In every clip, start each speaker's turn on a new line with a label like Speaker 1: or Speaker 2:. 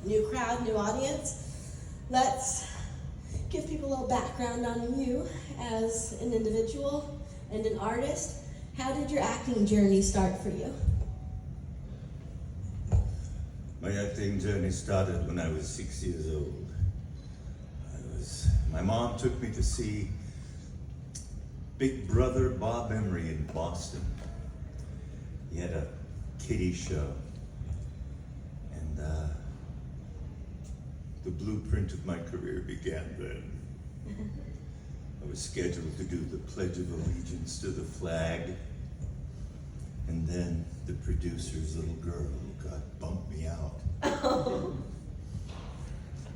Speaker 1: new crowd, new audience. Let's give people a little background on you as an individual and an artist. How did your acting journey start for you?
Speaker 2: My acting journey started when I was 6 years old. My mom took me to see Big Brother Bob Emery in Boston. He had a kiddie show. And the blueprint of my career began then. I was scheduled to do the Pledge of Allegiance to the flag. And then the producer's little girl bumped me out.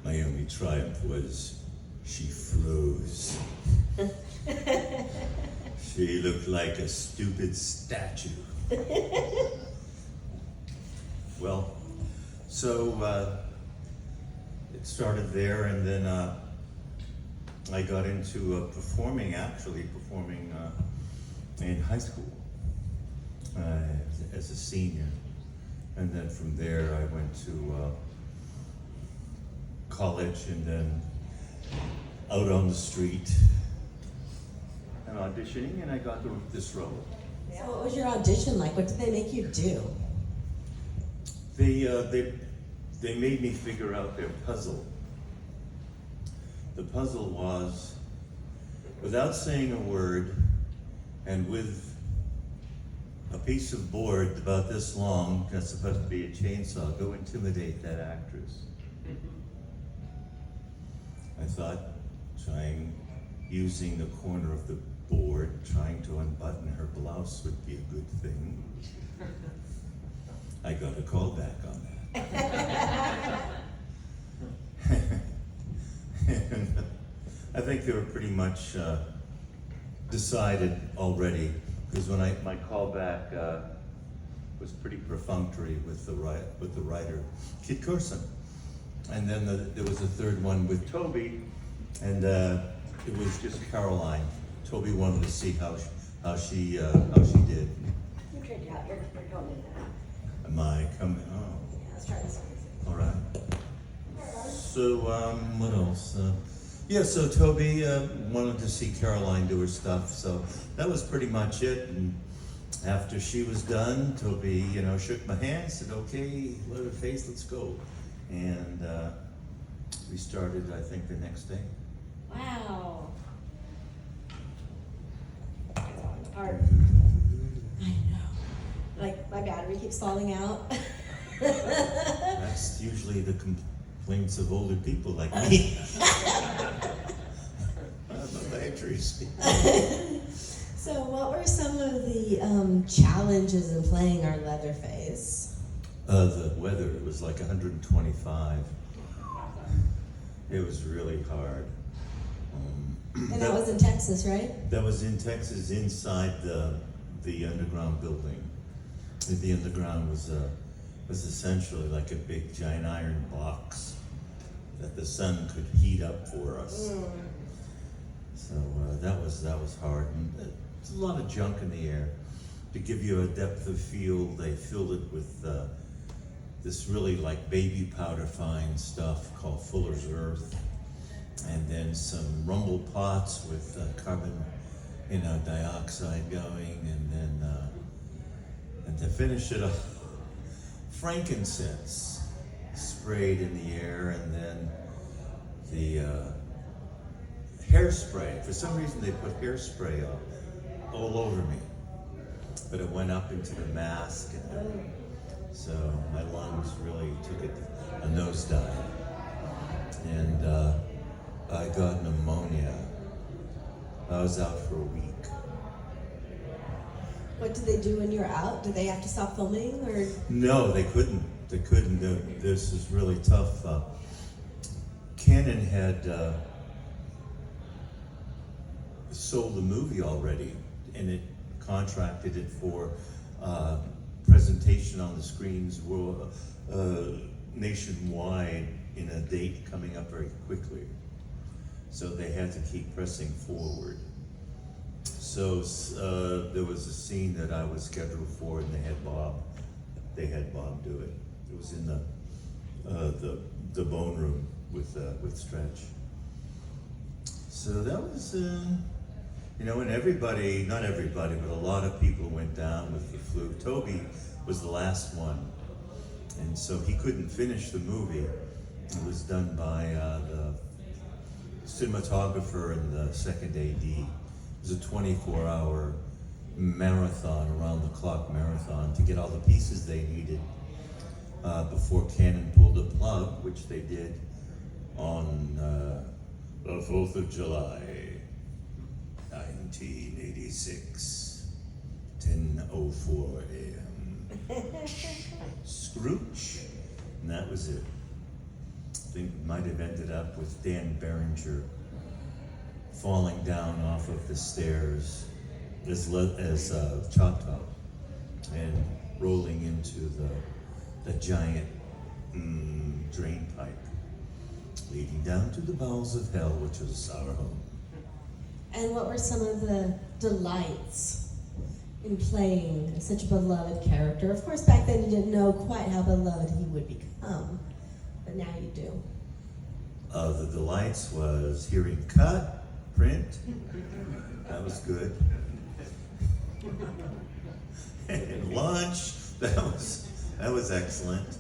Speaker 2: My only triumph was she froze. She looked like a stupid statue. Well, so it started there, and then I got into performing in high school as a senior. And then from there I went to college, and then out on the street and auditioning, and I got this role.
Speaker 1: So what was your audition like? What did they make you do?
Speaker 2: They made me figure out their puzzle. The puzzle was, without saying a word, and with a piece of board about this long, that's supposed to be a chainsaw, go intimidate that actress. I thought using the corner of the board, trying to unbutton her blouse would be a good thing. I got a call back on that. And I think they were pretty much decided already, because when my callback was pretty perfunctory with the writer, Kit Carson, and then there was a third one with Toby, and it was just Caroline. Toby wanted to see how she did.
Speaker 1: You turned out you're coming now.
Speaker 2: Am I coming? Oh,
Speaker 1: Yeah, let's try this one.
Speaker 2: all right. So what else? Yeah, so Toby wanted to see Caroline do her stuff, so that was pretty much it. And after she was done, Toby, shook my hand, said, "Okay, let her face, let's go." And we started, I think, the next day.
Speaker 1: Wow. Art. I know. Like, my battery keeps falling out.
Speaker 2: That's usually the complaints of older people like me. My batteries.
Speaker 1: So what were some of the challenges in playing our Leatherface?
Speaker 2: The weather, it was like 125. It was really hard.
Speaker 1: And that was in Texas, right?
Speaker 2: That was in Texas, inside the underground building. The underground was essentially like a big giant iron box that the sun could heat up for us. So that was hard. And there's a lot of junk in the air. To give you a depth of field, they filled it with this really like baby powder fine stuff called Fuller's Earth, and then some rumble pots with carbon, dioxide going, and then and to finish it off, frankincense sprayed in the air, and then the hairspray. For some reason, they put hairspray all over me, but it went up into the mask, and so my lungs really took a nosedive, and I got pneumonia. I was out for a week.
Speaker 1: What did they do when you were out? Did they have to stop filming, or?
Speaker 2: No, they couldn't. They couldn't. This is really tough. Canon had sold the movie already, and it contracted it for presentation on the screens nationwide in a date coming up very quickly. So they had to keep pressing forward. So there was a scene that I was scheduled for, and they had Bob do it. It was in the the bone room with Stretch. So that was, you know, and everybody, not everybody, but a lot of people went down with the flu. Toby was the last one, and so he couldn't finish the movie. It was done by the cinematographer and the second AD. It was a 24-hour marathon, around-the-clock marathon, to get all the pieces they needed before Canon pulled the plug, which they did on the 4th of July, 1986, 10:04 a.m. Scrooge, and that was it. I think it might have ended up with Dan Berenger falling down off of the stairs as Choctaw and rolling into the giant drain pipe leading down to the bowels of hell, which was our home.
Speaker 1: And what were some of the delights in playing such a beloved character? Of course, back then you didn't know quite how beloved he would become, but now you do.
Speaker 2: The delights was hearing cut, print. That was good. And lunch. That was excellent.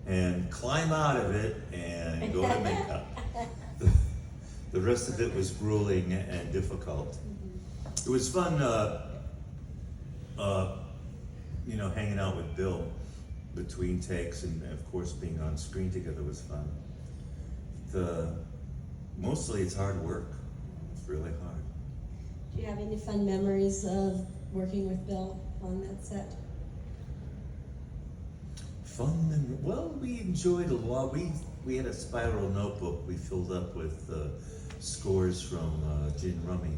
Speaker 2: And climb out of it and go to makeup. The rest of it was grueling and difficult. It was fun, you know, hanging out with Bill between takes, and of course being on screen together was fun. Mostly it's hard work. It's really hard.
Speaker 1: Do you have any fun memories of working with Bill on that set?
Speaker 2: Fun memory. Well, we enjoyed a lot. We had a spiral notebook we filled up with scores from Gin Rummy.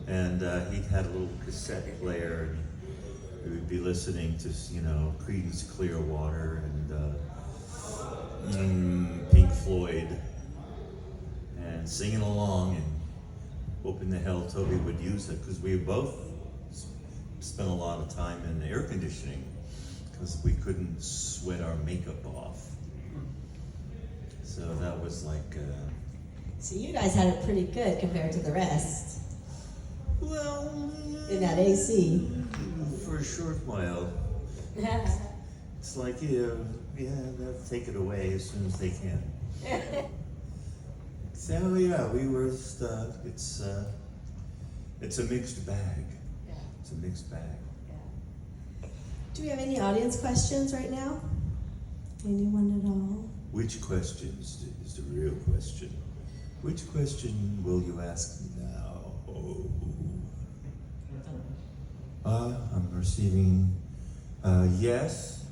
Speaker 2: And he had a little cassette player, and we would be listening to, you know, Creedence Clearwater and Pink Floyd, and singing along and hoping the hell Toby would use it, because we both spent a lot of time in the air conditioning because we couldn't sweat our makeup off. So that was like...
Speaker 1: So you guys had it pretty good compared to the rest.
Speaker 2: Well...
Speaker 1: In that AC.
Speaker 2: For a short while. It's like, they'll take it away as soon as they can. So yeah, we were, it's a mixed bag.
Speaker 1: Yeah.
Speaker 2: It's a mixed bag.
Speaker 1: Do we have any audience questions right now? Anyone at all?
Speaker 2: Which questions is the real question? Which question will you ask me now? I'm receiving yes.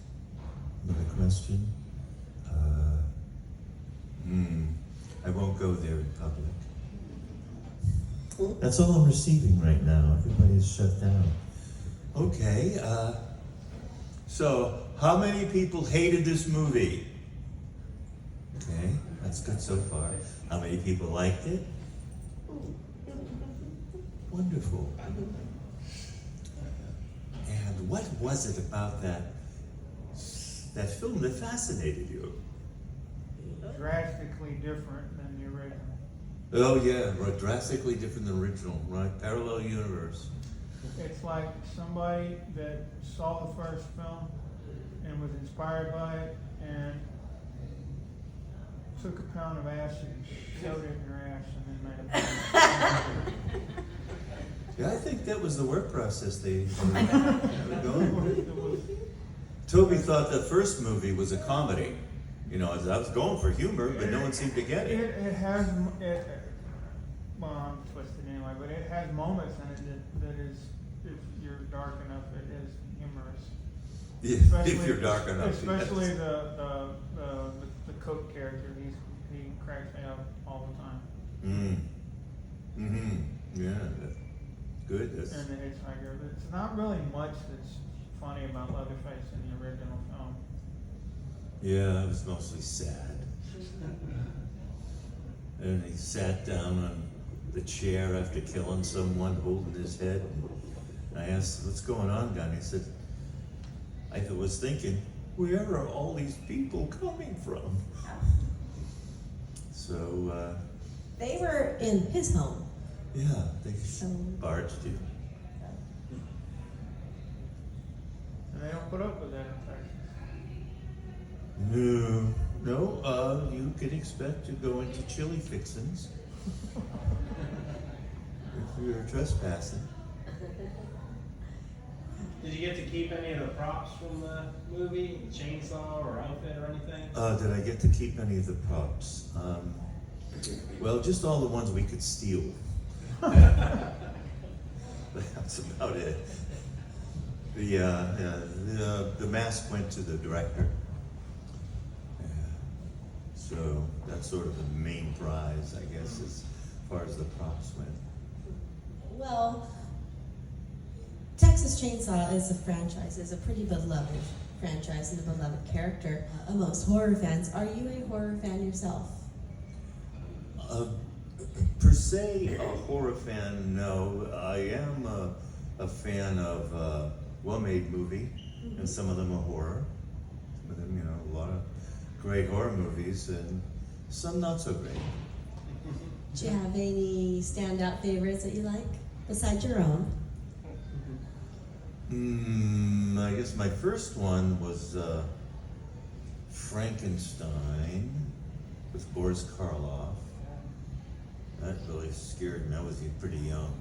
Speaker 2: Another question. I won't go there in public. That's all I'm receiving right now. Everybody's shut down. Okay. So, how many people hated this movie? Okay, that's good so far. How many people liked it? Wonderful. And what was it about that film that fascinated you?
Speaker 3: Drastically different than the original.
Speaker 2: Oh yeah, right, drastically different than the original, right? Parallel universe.
Speaker 3: It's like somebody that saw the first film and was inspired by it and took a pound of acid and shoved it in your ass and then made a film.
Speaker 2: Yeah, I think that was the work process they were going with. Toby thought the first movie was a comedy. You know, I was going for humor, but no one seemed to get it.
Speaker 3: It has, well, I'm twisted anyway, but it has moments in it that is, if you're dark enough, it is humorous.
Speaker 2: Yeah, if you're dark enough.
Speaker 3: Especially
Speaker 2: yes.
Speaker 3: the cook character, he cracks me up all the time.
Speaker 2: Yeah, that's good.
Speaker 3: And the hitchhiker. It's not really much that's funny about Leatherface in the original film.
Speaker 2: Yeah, it was mostly sad. And he sat down on the chair after killing someone, holding his head. And I asked, "What's going on, guy?" And he said, "I was thinking." where are all these people coming from? So,
Speaker 1: They were in his home.
Speaker 2: yeah, they
Speaker 1: So-
Speaker 2: barged in.
Speaker 3: And they don't put up with that in Texas.
Speaker 2: No, you can expect to go into chili fixins if you're trespassing.
Speaker 4: Did you get to keep any of the props from the movie, chainsaw or outfit or anything?
Speaker 2: Did I get to keep any of the props? Well, just all the ones we could steal. That's about it. The mask went to the director. So that's sort of the main prize, I guess, as far as the props went.
Speaker 1: Well, Texas Chainsaw is a franchise, is a pretty beloved franchise and a beloved character amongst horror fans. Are you a horror fan yourself?
Speaker 2: Per se, a horror fan, no. I am a fan of well-made movie, and some of them are horror. Some of them, a lot of great horror movies, and some not so great.
Speaker 1: Do you have any standout favorites that you like besides your own?
Speaker 2: I guess my first one was Frankenstein with Boris Karloff. That really scared me. I was pretty young.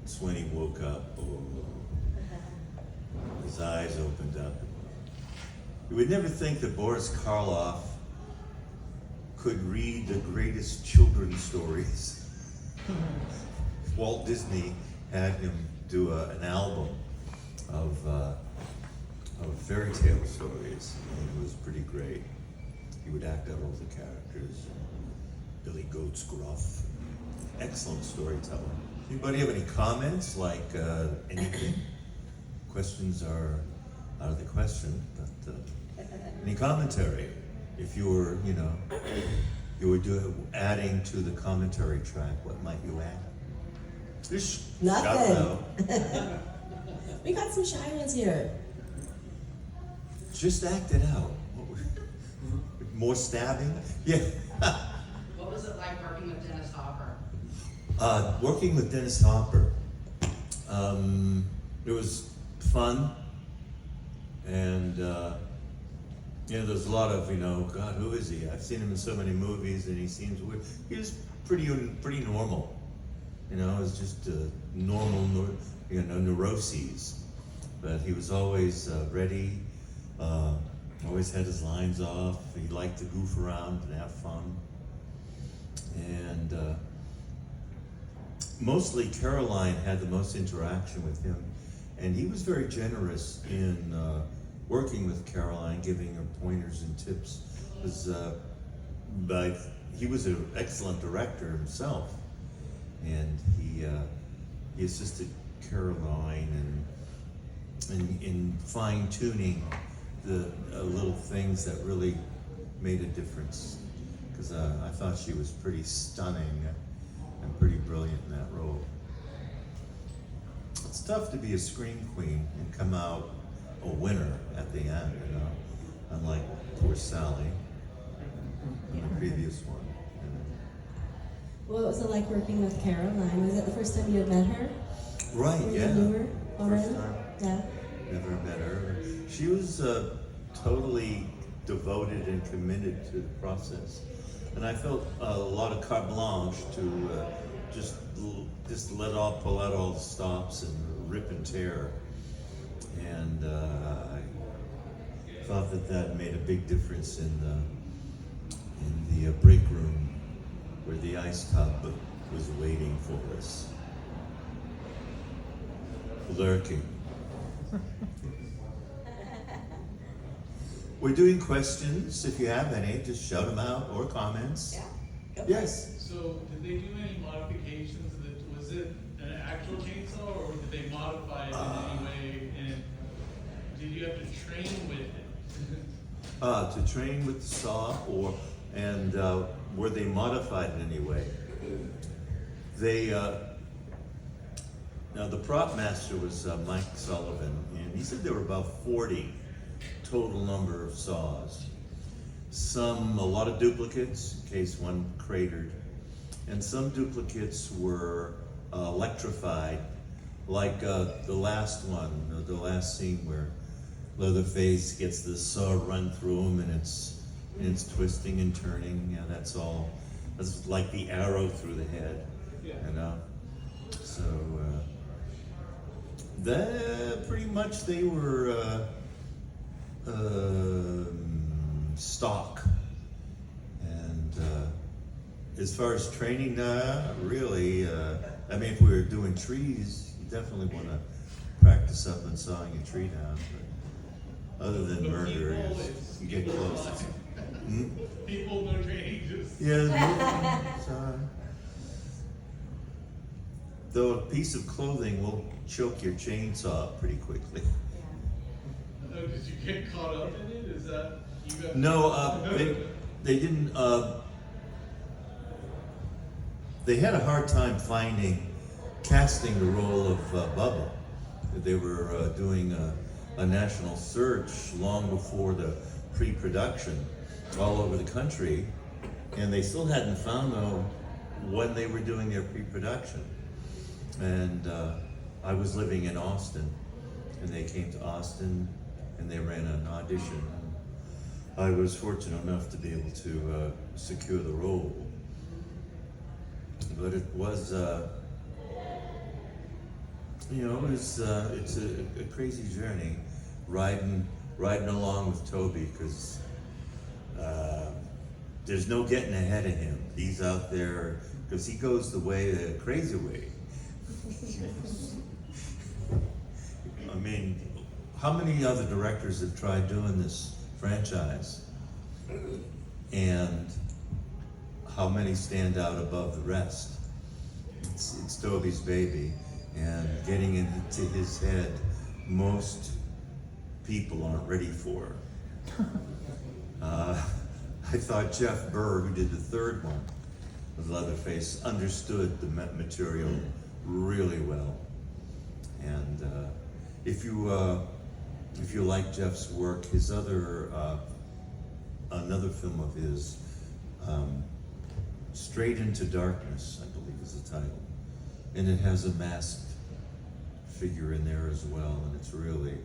Speaker 2: It's when he woke up. His eyes opened up. You would never think that Boris Karloff could read the greatest children's stories. Walt Disney had him do an album of fairy tale stories, and it was pretty great. He would act out all the characters. Billy Goat's Gruff. Excellent storyteller. Anybody have any comments, like anything? Questions are out of the question, but any commentary? If you were, adding to the commentary track, what might you add? Just shout it
Speaker 1: Nothing.
Speaker 2: out.
Speaker 1: We got some shy ones here.
Speaker 2: Just act it out. More stabbing? Yeah.
Speaker 5: What was it like working with Dennis Hopper?
Speaker 2: Working with Dennis Hopper, it was fun, and there's a lot of God, who is he? I've seen him in so many movies, and he seems weird. He was pretty normal, it's just normal, neuroses, but he was always ready. Always had his lines off. He liked to goof around and have fun, and mostly Caroline had the most interaction with him, and he was very generous in working with Caroline, giving her pointers and tips. But he was an excellent director himself, and he assisted Caroline in fine tuning the little things that really made a difference. Because I thought she was pretty stunning and pretty brilliant in that role. It's tough to be a scream queen and come out a winner at the end, unlike poor Sally in the previous one.
Speaker 1: What was it like working with Caroline? Was it the first time you had met her?
Speaker 2: Right,
Speaker 1: Or
Speaker 2: yeah.
Speaker 1: You knew her already?
Speaker 2: First time.
Speaker 1: Yeah.
Speaker 2: Never met her. She was totally devoted and committed to the process. And I felt a lot of carte blanche to just pull out all the stops and rip and tear. And I thought that made a big difference in the break room where the ice tub was waiting for us. Lurking. We're doing questions. If you have any, just shout them out, or comments.
Speaker 1: Yeah. Go.
Speaker 2: Yes.
Speaker 6: So, did they do any modifications? Was it an actual chainsaw, or did they modify it in any way? And did you have to train with it?
Speaker 2: To train with the saw, and were they modified in any way? They now the prop master was Mike Sullivan, and he said there were about 40 total number of saws. A lot of duplicates, in case one cratered, and some duplicates were electrified, like the last one, the last scene where Leatherface gets the saw run through him, and it's twisting and turning. Yeah, that's all. That's like the arrow through the head,
Speaker 6: Yeah.
Speaker 2: you know. So that pretty much they were stock. And as far as training, really, I mean, if we were doing trees, you definitely want to practice up on sawing a tree down. But other than
Speaker 6: The
Speaker 2: murder,
Speaker 6: people,
Speaker 2: is
Speaker 6: it's
Speaker 2: you get
Speaker 6: people
Speaker 2: close.
Speaker 6: flying. People, no training, just.
Speaker 2: Yeah, sorry. Though a piece of clothing will choke your chainsaw up pretty quickly.
Speaker 6: Oh, did you get caught up in it? Is that, you got?
Speaker 2: No, they didn't, they had a hard time casting the role of Bubba. They were doing a national search long before the pre-production all over the country, and they still hadn't found them when they were doing their pre-production. And I was living in Austin, and they came to Austin, and they ran an audition. I was fortunate enough to be able to secure the role. But it was, it's a crazy journey, riding along with Toby, because there's no getting ahead of him. He's out there, because he goes the crazy way. I mean, how many other directors have tried doing this franchise? And how many stand out above the rest? It's Toby's baby, and getting into his head, most people aren't ready for. I thought Jeff Burr, who did the third one with Leatherface, understood the material really well. And if you like Jeff's work, his another film of his, Straight into Darkness, I believe is the title, and it has a masked figure in there as well, and it's really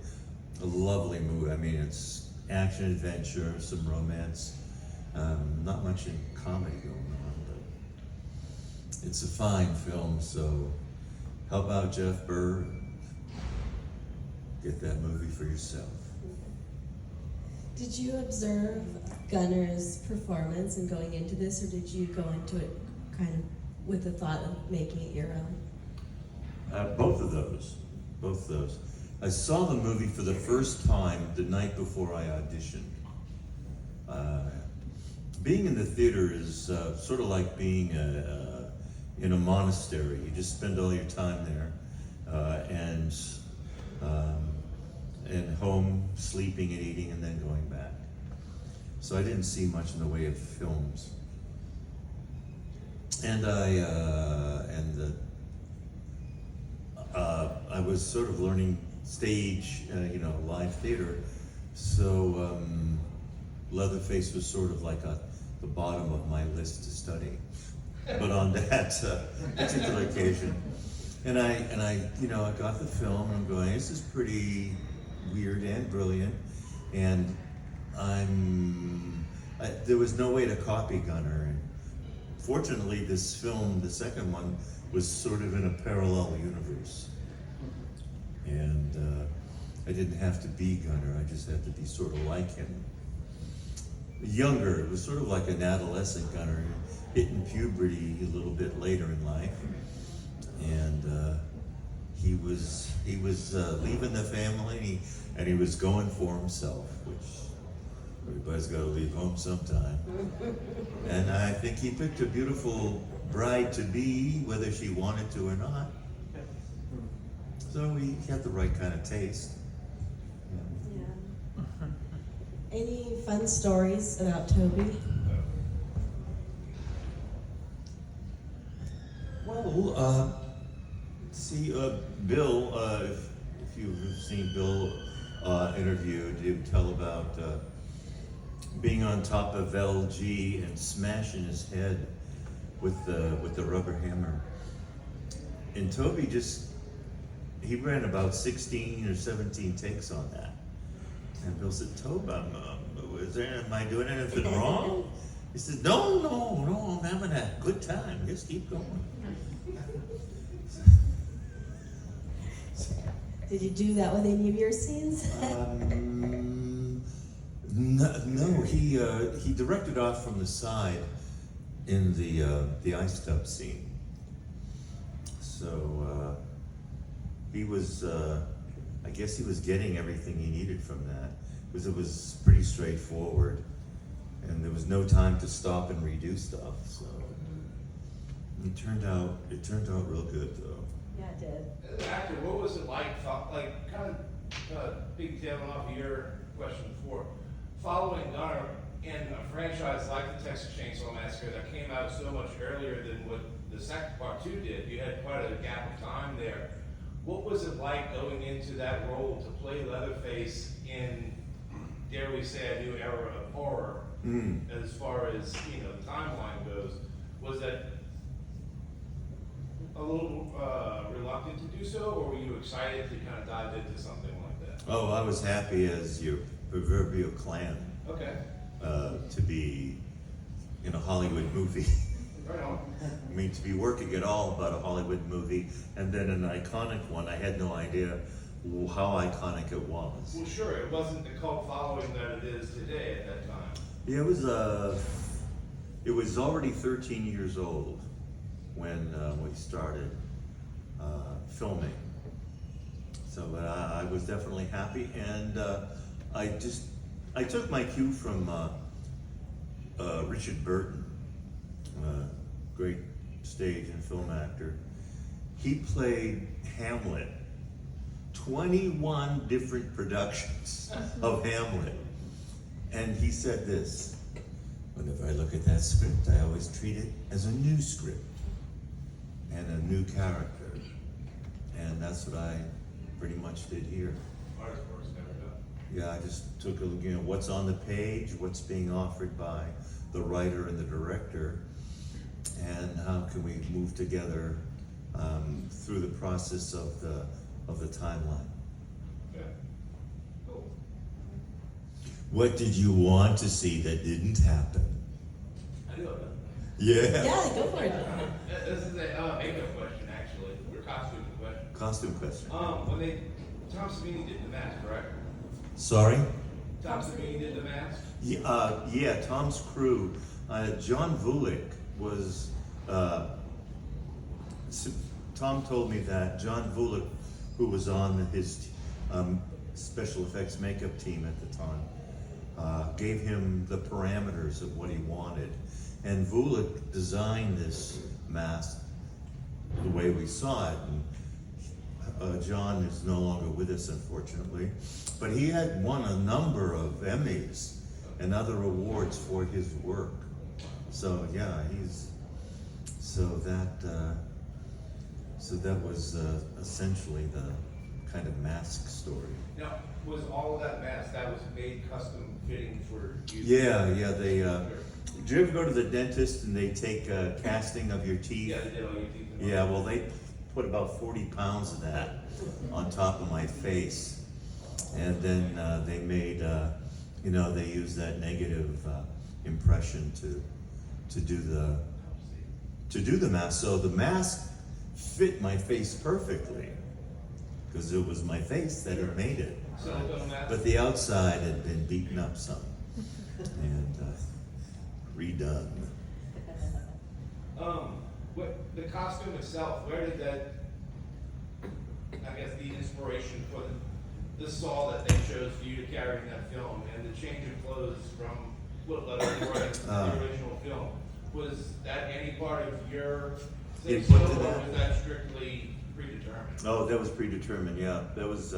Speaker 2: a lovely movie. I mean, it's action, adventure, some romance, not much in comedy going on, but it's a fine film. So help out Jeff Burr, get that movie for yourself.
Speaker 1: Did you observe Gunner's performance in going into this, or did you go into it kind of with the thought of making it your own?
Speaker 2: Both of those. I saw the movie for the first time the night before I auditioned. Being in the theater is sort of like being in a monastery. You just spend all your time there, and home, sleeping and eating, and then going back. So I didn't see much in the way of films. And I was sort of learning stage, live theater. So Leatherface was sort of like the bottom of my list to study. But on that particular occasion, and I got the film, and I'm going, this is pretty weird and brilliant, and there was no way to copy Gunner. And fortunately, this film, the second one, was sort of in a parallel universe, and I didn't have to be Gunner. I just had to be sort of like him. Younger, it was sort of like an adolescent Gunner, hitting puberty a little bit later in life, and he was leaving the family, and he was going for himself, which everybody's got to leave home sometime. And I think he picked a beautiful bride to be, whether she wanted to or not. So he had the right kind of taste.
Speaker 1: Yeah. Any fun stories about Toby?
Speaker 2: Well, see, Bill, if you've seen Bill, interview, he would tell about being on top of LG and smashing his head with the rubber hammer. And Toby he ran about 16 or 17 takes on that. And Bill said, Toby, am I doing anything wrong? He said, no, I'm having a good time. Just keep going.
Speaker 1: Did you do that with any of your scenes?
Speaker 2: No, he directed off from the side in the ice tub scene. So he was, I guess he was getting everything he needed from that, because it was pretty straightforward, and there was no time to stop and redo stuff. So it turned out real good though.
Speaker 1: Yeah, it did.
Speaker 7: As an actor, what was it like, kind of big tailing off of your question before, following Gunnar in a franchise like the Texas Chainsaw Massacre that came out so much earlier than what the second part 2 did? You had quite a gap of time there. What was it like going into that role to play Leatherface in, dare we say, a new era of horror? As far as, the timeline goes, was that a little reluctant to do so, or were you excited to kind of dive into something like that?
Speaker 2: Oh, I was happy as your proverbial clam
Speaker 7: Okay,
Speaker 2: to be in a Hollywood movie.
Speaker 7: right on.
Speaker 2: I mean, to be working at all about a Hollywood movie, and then an iconic one. I had no idea how iconic it was.
Speaker 7: Well, sure, it wasn't the cult following that it is today at that time.
Speaker 2: Yeah, it was already 13 years old when we started filming. So, but I was definitely happy, and I took my cue from Richard Burton, great stage and film actor. He played Hamlet, 21 different productions of Hamlet. And he said this: whenever I look at that script, I always treat it as a new script and a new character. And that's what I pretty much did here.
Speaker 7: Artist work's never done.
Speaker 2: Yeah, I just took a look, what's on the page, what's being offered by the writer and the director, and how can we move together through the process of the timeline.
Speaker 7: Okay. Cool.
Speaker 2: What did you want to see that didn't happen?
Speaker 7: I know that.
Speaker 2: Yeah.
Speaker 1: Yeah, go for it.
Speaker 7: This is a makeup question, actually, or costume question.
Speaker 2: Costume question.
Speaker 7: When Tom Savini did the mask, correct?
Speaker 2: Sorry?
Speaker 7: Tom Savini did the mask?
Speaker 2: Yeah, Tom's crew. John Vulick was. Tom told me that John Vulick, who was on his special effects makeup team at the time, gave him the parameters of what he wanted, and Vulick designed this mask the way we saw it. And John is no longer with us, unfortunately, but he had won a number of Emmys and other awards for his work. So yeah, so that was essentially the kind of mask story.
Speaker 7: Now, was all of that mask, that was made custom fitting for you?
Speaker 2: Yeah, they, do you ever go to the dentist and they take a casting of your teeth?
Speaker 7: Yeah, they did all your teeth. and all
Speaker 2: Yeah,
Speaker 7: that.
Speaker 2: well, they put about 40 pounds of that on top of my face. And then they made, they used that negative impression to do the mask. So the mask fit my face perfectly, because it was my face that had made it.
Speaker 7: Silicone mask?
Speaker 2: But the outside had been beaten up some and redone.
Speaker 7: What, the costume itself, where did that, I guess, the inspiration for the saw that they chose for you to carry in that film, and the change of clothes from what Leatherface were in the original film, was that any part of your say so,
Speaker 2: Input
Speaker 7: or
Speaker 2: to that?
Speaker 7: was that strictly predetermined?
Speaker 2: Oh, that was predetermined, yeah. That was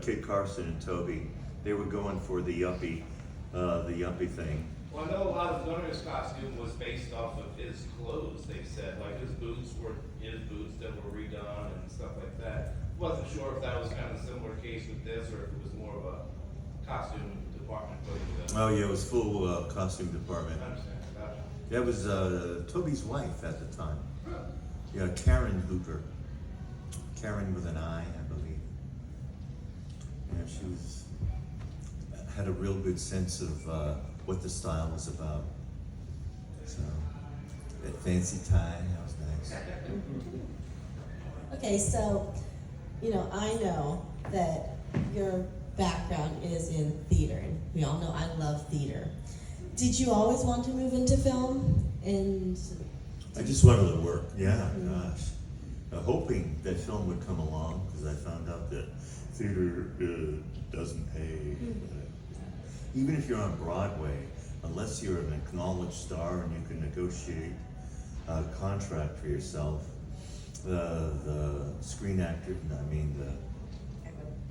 Speaker 2: Kid Carson and Toby. They were going for the yuppie thing.
Speaker 7: Well, I know a lot of Gunnar's costume was based off of his clothes, they said, like his boots were his boots that were redone and stuff like that. wasn't sure if that was kind of a similar case with this, or if it was more of a costume department putting it in.
Speaker 2: Oh, yeah, it was full costume department.
Speaker 7: I understand, gotcha.
Speaker 2: That was Toby's wife at the time. Yeah, Karen Hooper. Karen with an I believe. Yeah, she had a real good sense of what the style was about. So, that fancy tie, that was nice.
Speaker 1: Okay, so, I know that your background is in theater, and we all know I love theater. Did you always want to move into film? And
Speaker 2: I just wanted to work, yeah, gosh. Hoping that film would come along, because I found out that theater doesn't pay. Even if you're on Broadway, unless you're an acknowledged star and you can negotiate a contract for yourself, the screen actor, the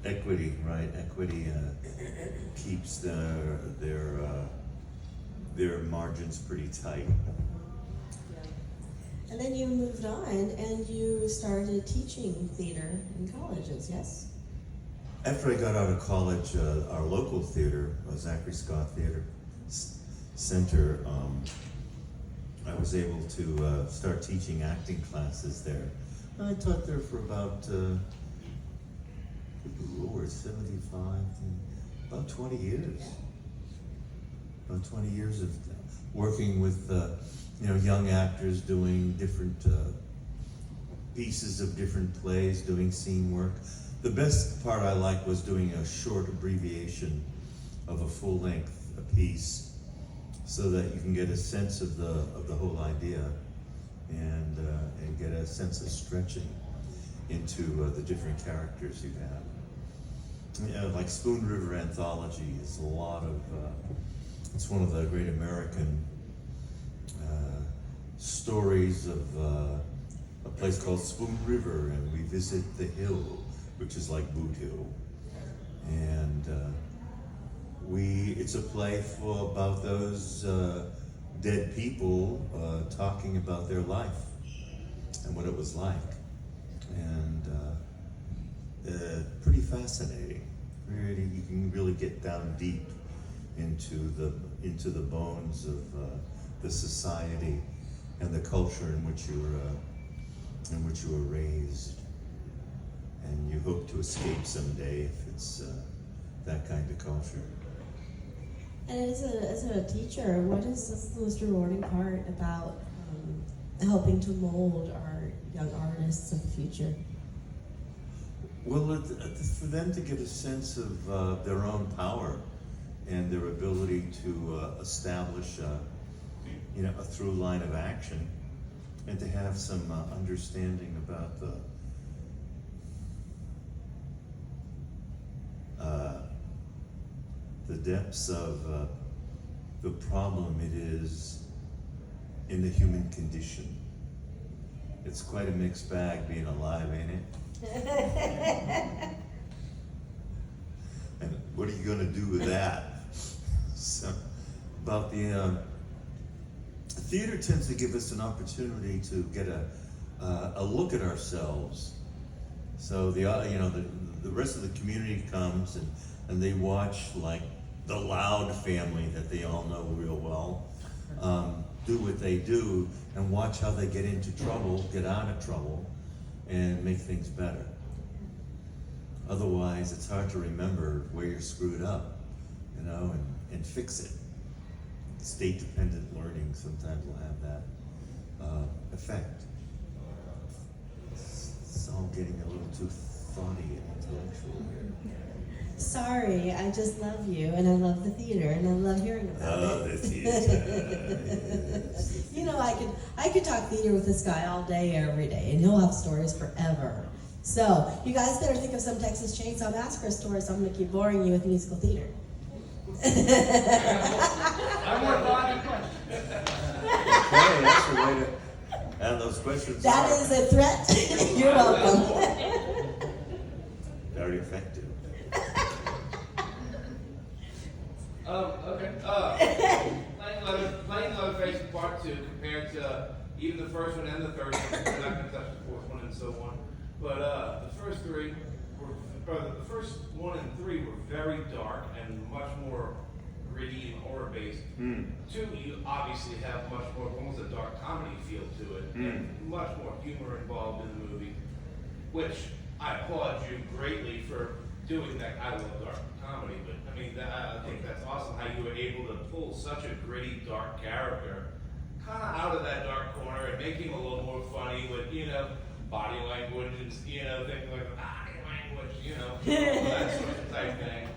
Speaker 2: equity, right? Equity keeps their margins pretty tight.
Speaker 1: And then you moved on and you started teaching theater in colleges, yes?
Speaker 2: After I got out of college, our local theater, Zachary Scott Theater Center, I was able to start teaching acting classes there. I taught there for about, Lord, 75, about 20 years. About 20 years of working with young actors doing different pieces of different plays, doing scene work. The best part I liked was doing a short abbreviation of a full-length piece, so that you can get a sense of the whole idea and get a sense of stretching into the different characters you have. Like Spoon River Anthology is a lot of. It's one of the great American stories of a place called Spoon River, and we visit the hill, which is like Boot Hill, and it's a play about those dead people talking about their life and what it was like, and pretty fascinating. Really, you can really get down deep into the bones of the society and the culture in which you were raised, and you hope to escape someday if it's that kind of culture.
Speaker 1: And as a teacher, what is the most rewarding part about helping to mold our young artists of the future?
Speaker 2: Well, for them to get a sense of their own power and their ability to establish a through line of action, and to have some understanding about the depths of the problem it is in the human condition. It's quite a mixed bag being alive, ain't it? And what are you going to do with that? So, about the theater tends to give us an opportunity to get a look at ourselves. So the rest of the community comes and they watch, like, the Loud family that they all know real well do what they do, and watch how they get into trouble, get out of trouble, and make things better. Otherwise, it's hard to remember where you're screwed up, and fix it. State-dependent learning sometimes will have that effect. It's all getting a little too thoughty and intellectual here.
Speaker 1: Sorry, I just love you, and I love the theater, and I love hearing about
Speaker 2: Oh,
Speaker 1: it.
Speaker 2: the theater.
Speaker 1: I could talk theater with this guy all day, every day, and he'll have stories forever. So, you guys better think of some Texas Chainsaw Massacre stories, so I'm going to keep boring you with musical theater.
Speaker 3: I'm more glad question.
Speaker 2: Okay, that's the way to have those questions.
Speaker 1: That is a threat. You're welcome.
Speaker 2: Very effective.
Speaker 7: Okay. Playing Leatherface in Part 2 compared to even the first one and the third one, we're not going to touch the fourth one and so on. But the first three the first 1 and 3 were very dark and much more gritty and horror based. 2, you obviously have much more, almost a dark comedy feel to it, and much more humor involved in the movie, which I applaud you greatly for doing that. I love dark comedy, but I mean, I think that's awesome how you were able to pull such a gritty, dark character kind of out of that dark corner and make him a little more funny with, you know, body language and, you know, things like body language, you know, that sort of type thing.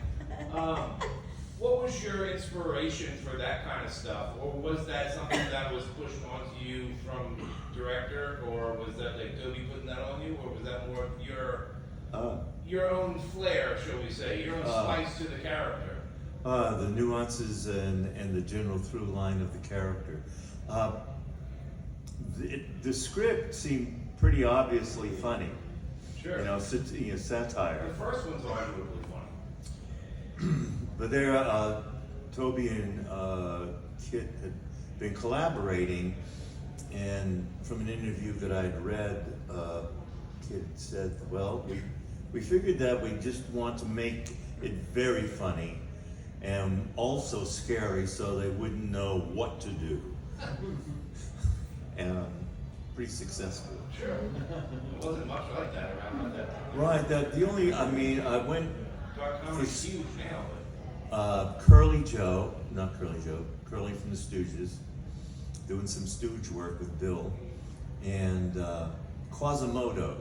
Speaker 7: What was your inspiration for that kind of stuff? Or was that something that was pushed onto you from director, or was that like Toby putting that on you, or was that more of your own flair, shall we say, your own spice to the character?
Speaker 2: The nuances and the general through line of the character. The script seemed pretty obviously funny.
Speaker 7: Sure.
Speaker 2: You know, satire.
Speaker 7: The first one's arguably funny.
Speaker 2: But there, Toby and Kit had been collaborating, and from an interview that I'd read, Kit said, well, we figured that we just want to make it very funny and also scary so they wouldn't know what to do. And pretty successful.
Speaker 7: Sure. It wasn't much like that around at that time.
Speaker 2: Right, I went
Speaker 7: Dark comedy's huge now,
Speaker 2: Curly from the Stooges, doing some Stooge work with Bill, and Quasimodo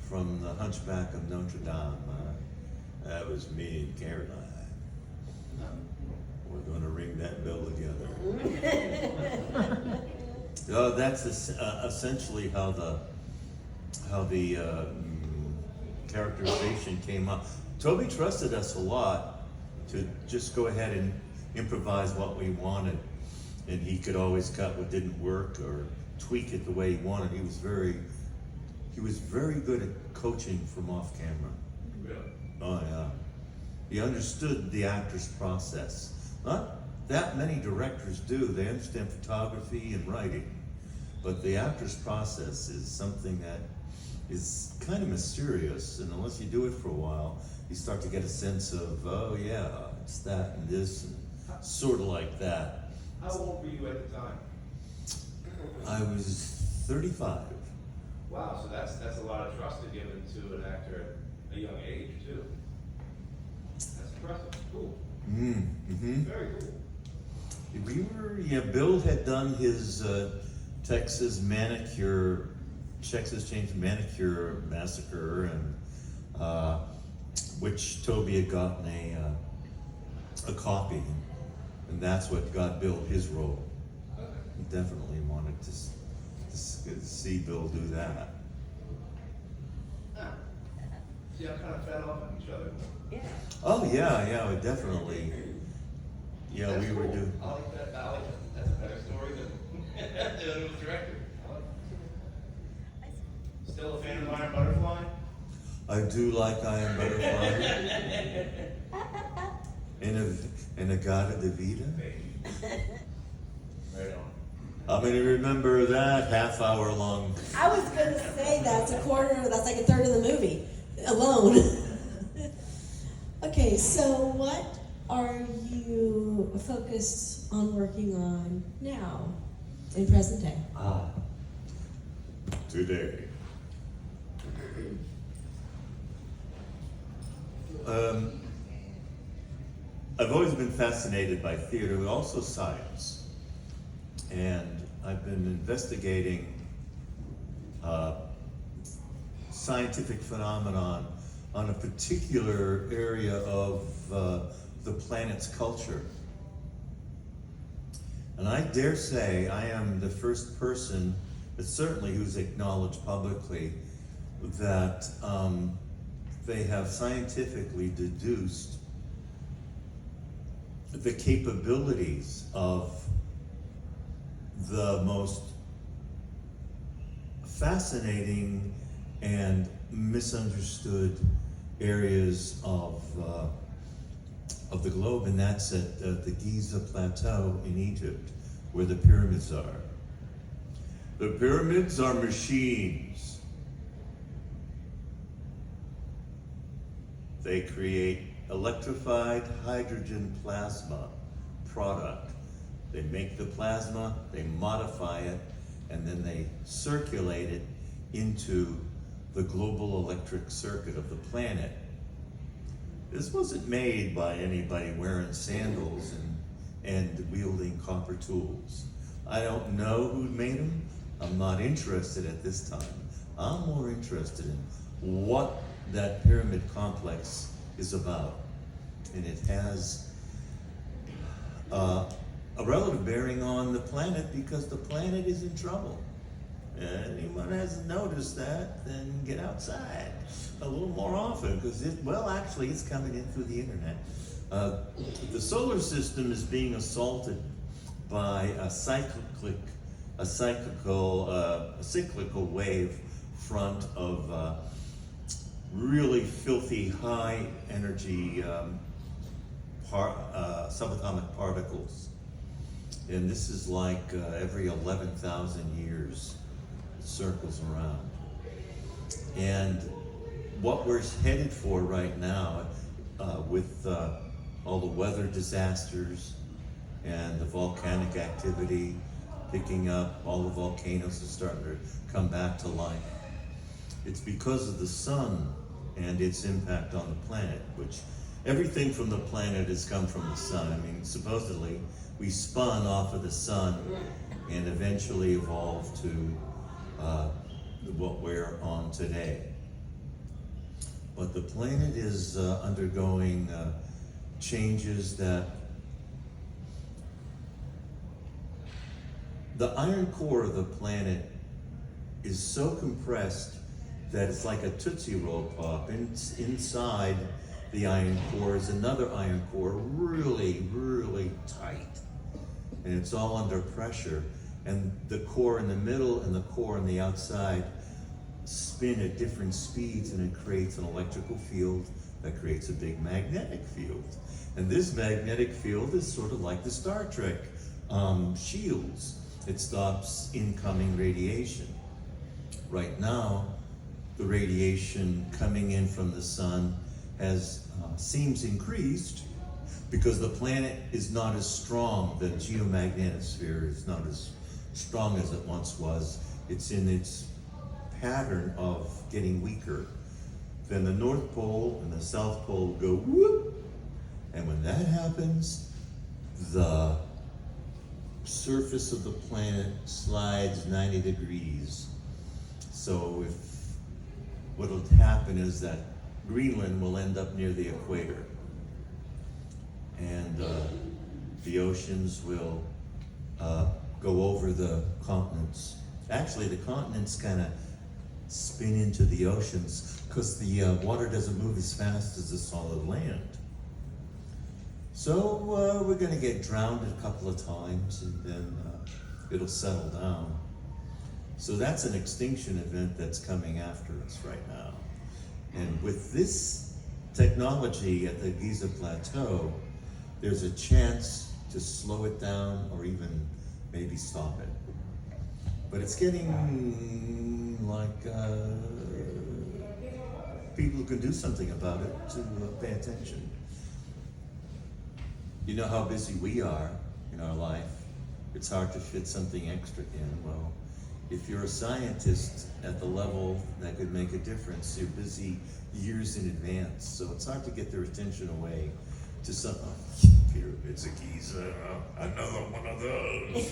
Speaker 2: from The Hunchback of Notre Dame. That was me and Caroline. We're going to ring that bell together. So that's essentially how the characterization came up. Toby trusted us a lot to just go ahead and improvise what we wanted, and he could always cut what didn't work or tweak it the way he wanted. He was very good at coaching from off camera.
Speaker 7: Really?
Speaker 2: Oh yeah. He understood the actor's process. Not that many directors do. They understand photography and writing, but the actor's process is something that is kind of mysterious, and unless you do it for a while, you start to get a sense of, oh yeah, it's that and this, and sort of like that.
Speaker 7: How old were you at the time?
Speaker 2: I was 35.
Speaker 7: Wow, so that's a lot of trust to give to an actor at a young age too. That's impressive. Cool.
Speaker 2: Mm-hmm.
Speaker 7: Very cool.
Speaker 2: Bill had done his Texas Chainsaw Manicure Massacre, and which Toby had gotten a copy, and that's what got Bill his role. He definitely wanted to see Bill do that.
Speaker 7: See, I kind of fed off on each other.
Speaker 1: Yeah.
Speaker 2: Oh yeah, definitely. Yeah,
Speaker 7: That's
Speaker 2: we were
Speaker 7: cool.
Speaker 2: doing.
Speaker 7: I like that. That's a better story than it was directed. I like it. Still a fan of Iron Butterfly?
Speaker 2: I do like I Am Butterfly. and Agata Devita.
Speaker 7: Right on.
Speaker 2: I'm gonna remember that half-hour long.
Speaker 1: I was going to say that's like a third of the movie alone. Okay, so what are you focused on working on now, in present day?
Speaker 2: Today. I've always been fascinated by theater, but also science. And I've been investigating scientific phenomenon on a particular area of the planet's culture. And I dare say I am the first person, but certainly who's acknowledged publicly, that they have scientifically deduced the capabilities of the most fascinating and misunderstood areas of the globe, and that's at the Giza Plateau in Egypt, where the pyramids are. The pyramids are machines. They create electrified hydrogen plasma product. They make the plasma, they modify it, and then they circulate it into the global electric circuit of the planet. This wasn't made by anybody wearing sandals and wielding copper tools. I don't know who made them. I'm not interested at this time. I'm more interested in what that pyramid complex is about. And it has a relative bearing on the planet because the planet is in trouble. And anyone hasn't noticed that, then get outside a little more often because actually it's coming in through the internet. The solar system is being assaulted by a cyclical wave front of really filthy high energy subatomic particles. And this is like every 11,000 years it circles around. And what we're headed for right now with all the weather disasters and the volcanic activity picking up, all the volcanoes are starting to come back to life. It's because of the sun and its impact on the planet, which everything from the planet has come from the sun. I mean, supposedly we spun off of the sun and eventually evolved to what we're on today. But the planet is undergoing changes that the iron core of the planet is so compressed that it's like a Tootsie Roll Pop. Inside the iron core is another iron core, really, really tight. And it's all under pressure. And the core in the middle and the core on the outside spin at different speeds, and it creates an electrical field that creates a big magnetic field. And this magnetic field is sort of like the Star Trek shields. It stops incoming radiation. Right now, the radiation coming in from the sun seems increased because the planet is not as strong. The geomagnetosphere is not as strong as it once was. It's in its pattern of getting weaker. Then the North Pole and the South Pole go whoop, and when that happens, the surface of the planet slides 90 degrees. So what'll happen is that Greenland will end up near the equator, and the oceans will go over the continents. Actually, the continents kind of spin into the oceans because the water doesn't move as fast as the solid land. So we're going to get drowned a couple of times, and then it'll settle down. So that's an extinction event that's coming after us right now. And with this technology at the Giza Plateau, there's a chance to slow it down or even maybe stop it. But it's getting like people can do something about it to pay attention. You know how busy we are in our life. It's hard to fit something extra in. Well, if you're a scientist at the level that could make a difference, you're busy years in advance. So it's hard to get their attention away to some pyramids of Giza, another one of those.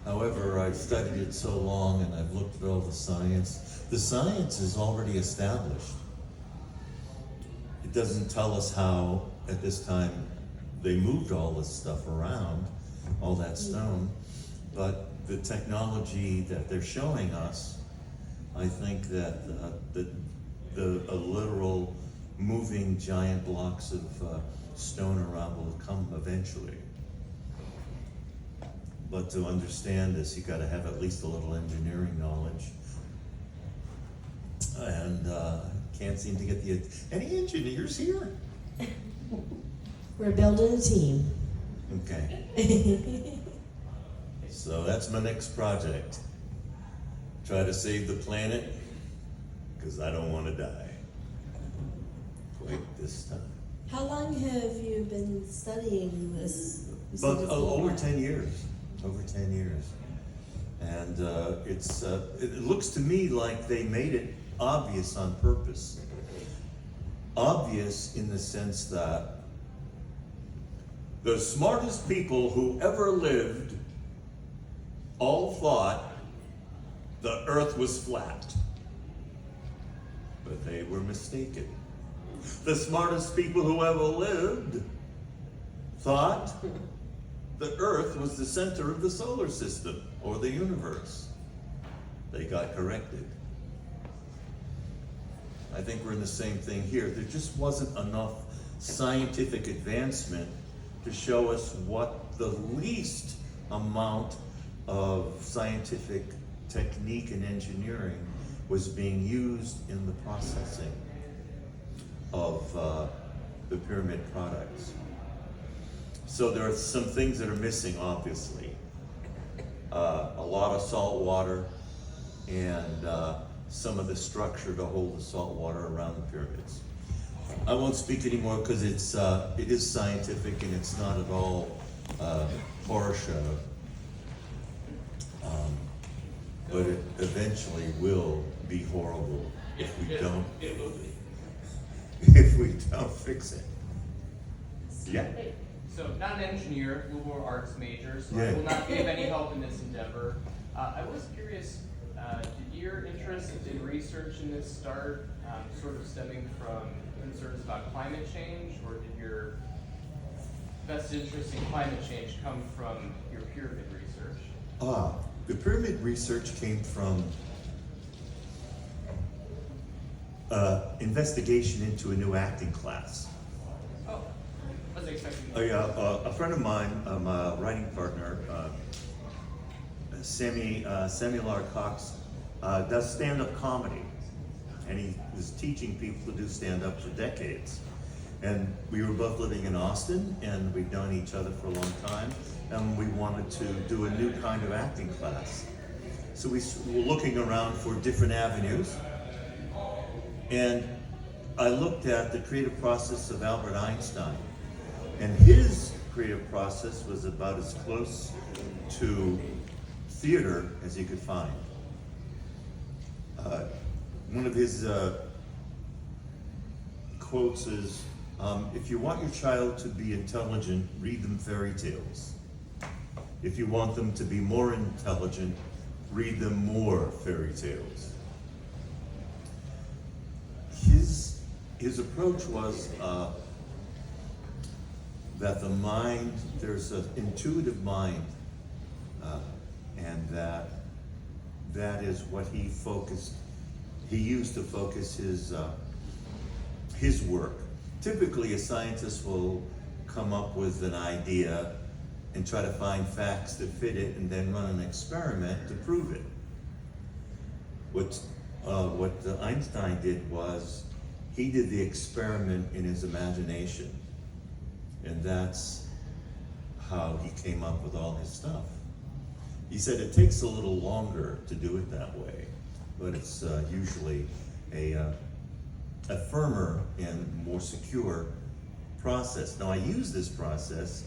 Speaker 2: However, I've studied it so long and I've looked at all the science. The science is already established. It doesn't tell us how, at this time, they moved all this stuff around, all that stone, but the technology that they're showing us, I think that a literal moving giant blocks of stone around will come eventually. But to understand this, you got to have at least a little engineering knowledge. And can't seem to get any engineers here?
Speaker 1: We're building a team.
Speaker 2: Okay. So that's my next project. Try to save the planet, because I don't want to die. graduate this time.
Speaker 1: How long have you been studying this? You said
Speaker 2: But
Speaker 1: it's a little
Speaker 2: over
Speaker 1: while.
Speaker 2: 10 years, over 10 years. And it looks to me like they made it obvious on purpose. Obvious in the sense that the smartest people who ever lived all thought the earth was flat. But they were mistaken. The smartest people who ever lived thought the earth was the center of the solar system or the universe. They got corrected. I think we're in the same thing here. There just wasn't enough scientific advancement to show us what the least amount of scientific technique and engineering was being used in the processing of the pyramid products. So there are some things that are missing, obviously. A lot of salt water and some of the structure to hold the salt water around the pyramids. I won't speak anymore because it is scientific and it's not at all horror show. But it eventually will be horrible if we don't.
Speaker 7: It will be.
Speaker 2: If we don't fix it. Yeah.
Speaker 8: So, not an engineer, liberal arts major, so
Speaker 2: Yeah.
Speaker 8: I will not be of any help in this endeavor. I was curious, did your interest in research in this start sort of stemming from concerns about climate change, or did your best interest in climate change come from your pyramid research?
Speaker 2: The pyramid research came from investigation into a new acting class.
Speaker 8: Oh, I was expecting.
Speaker 2: A friend of mine, my writing partner, Samuel R. Cox, does stand-up comedy, and he was teaching people to do stand-up for decades. And we were both living in Austin, and we'd known each other for a long time, and we wanted to do a new kind of acting class. So we were looking around for different avenues, and I looked at the creative process of Albert Einstein, and his creative process was about as close to theater as you could find. One of his quotes is, if you want your child to be intelligent, read them fairy tales. If you want them to be more intelligent, read them more fairy tales. His approach was that the mind, there's an intuitive mind, and that is what he used to focus his work. Typically, a scientist will come up with an idea and try to find facts that fit it and then run an experiment to prove it. What Einstein did was he did the experiment in his imagination, and that's how he came up with all his stuff. He said it takes a little longer to do it that way, but it's usually a firmer and more secure process. Now, I use this process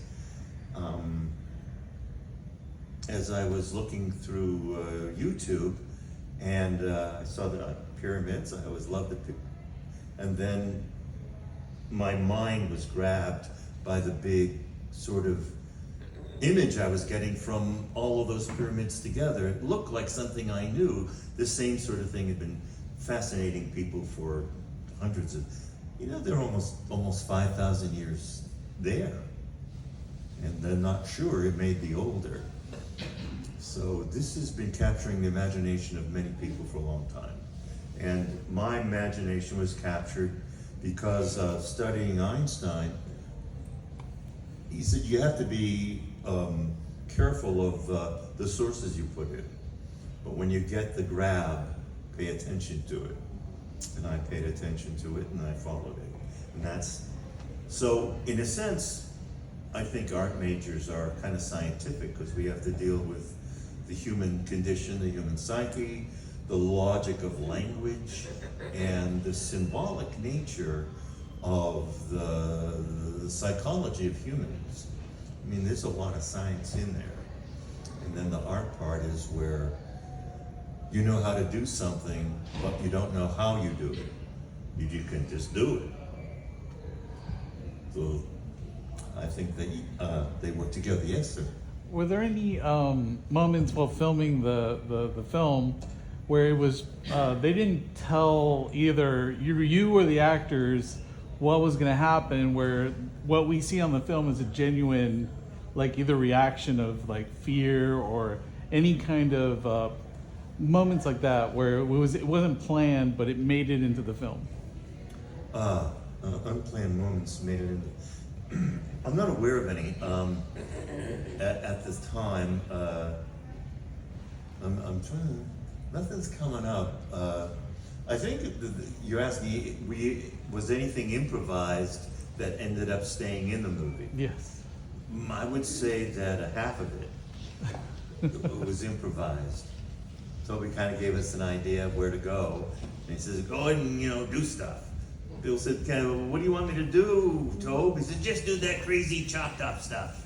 Speaker 2: as I was looking through YouTube, and I saw the pyramids. I always loved the and then my mind was grabbed by the big sort of image I was getting from all of those pyramids together. It looked like something I knew. The same sort of thing had been fascinating people for hundreds of, they're almost 5,000 years there. And they're not sure, it may be older. So this has been capturing the imagination of many people for a long time. And my imagination was captured because studying Einstein, he said you have to be careful of the sources you put in. But when you get the grab, pay attention to it. And I paid attention to it and I followed it. And that's, so in a sense, I think art majors are kind of scientific because we have to deal with the human condition, the human psyche, the logic of language, and the symbolic nature of the psychology of humans. I mean, there's a lot of science in there. And then the art part is where you know how to do something, but you don't know how you do it. You can just do it. So I think they work together. Yes, sir.
Speaker 9: Were there any moments while filming the film where it was they didn't tell either you or the actors what was going to happen, where what we see on the film is a genuine, like, either reaction of like fear or any kind of moments like that where it wasn't planned but it made it into the film?
Speaker 2: Unplanned moments made it into. I'm not aware of any at this time. I'm trying. Nothing's coming up. I think you're asking, was anything improvised that ended up staying in the movie?
Speaker 9: Yes.
Speaker 2: I would say that half of it was improvised. Toby kind of gave us an idea of where to go, and he says, "Go ahead and do stuff." Bill said, "What do you want me to do, Tobe?" He said, "Just do that crazy chopped up stuff."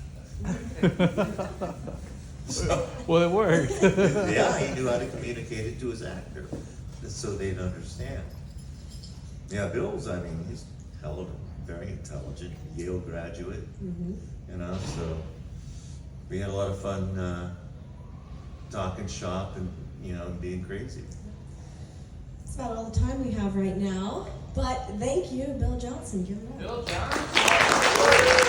Speaker 2: So,
Speaker 9: Well, it worked.
Speaker 2: yeah, he knew how to communicate it to his actor, so they'd understand. Yeah, Bill's, he's very intelligent, Yale graduate, so we had a lot of fun talking shop and, being crazy.
Speaker 1: That's about all the time we have right now. But thank you, Bill Johnson. Give it up.
Speaker 8: Bill Johnson.